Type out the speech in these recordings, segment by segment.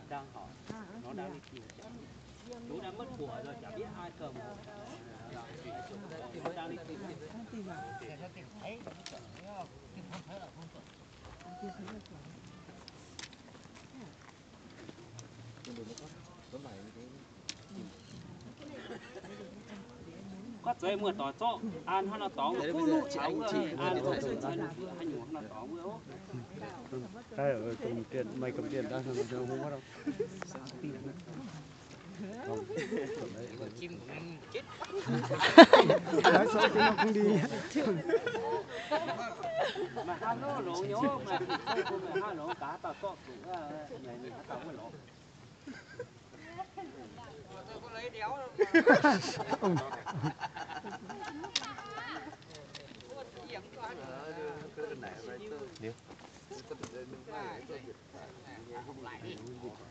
đang hỏi nó đang đi tìm chú đã mất của rồi chả biết ai cầm nó đang đi tìm có chơi mưa tỏ cho ăn hắn nó tỏ cú lụ cháu ăn có chơi chơi hay nhủ hắn nó tỏ mưa ó đây ở cầm tiền mày cầm tiền ra rồi không có đâu chim của mình chết nói sao chứ nó không đi mà ham nó lỗ nhớ mà ham nó cá tao to cũng này mình tao mới lỗ tôi có lấy đéo đâu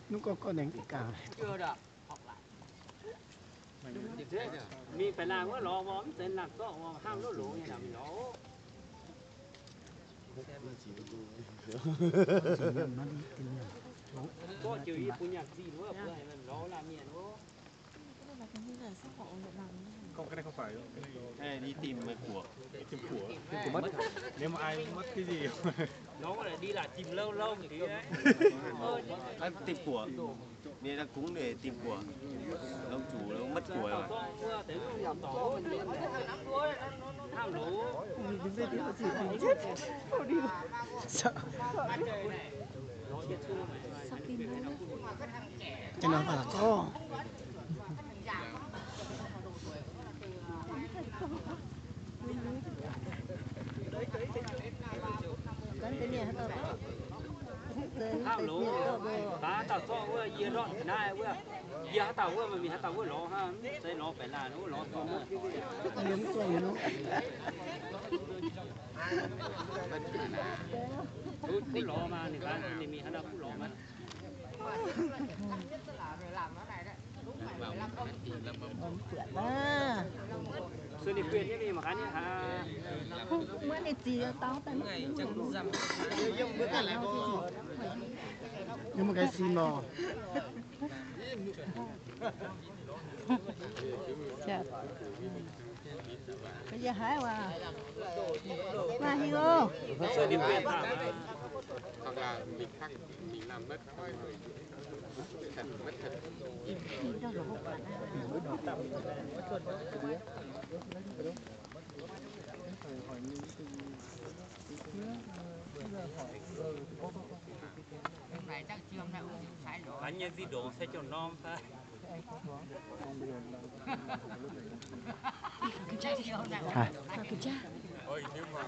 nó có con đánh cả chưa được học lại mình phải làm cái lò món tên làm to ham nó lỗ như nào mình lỗ có chữ ý của nhạc gì nữa nó làm miền nó không, cái này không phải đâu. Cái này đi tìm của. Tìm của mất. Nếu mà ai mất cái gì nó có thể đi lại tìm lâu lâu tí đấy. Tìm của. Nên là cũng để tìm của. Ông chủ nó mất của rồi. sợ cho nó bảo là có ham lố cá tàu to quá dưa rót này quá dưa tàu quá mà mình tàu quá lỗ ha đây lỗ phải là nó lỗ to miếng quay nó cái lỗ mà người ta thì mình đâu cũng lỗ mà xưa đi khuyên cái gì mà cái này hả mới này gì tao tại ngày chắc dầm nhưng mà cái xì mò bây giờ hái mà hiểu xưa đi khuyên hoặc là mình khác mình làm mất mất thật này chắc chưa hôm nay uống sai lỗ anh nhân gì đổ xe cho non thôi à ôi nếu mà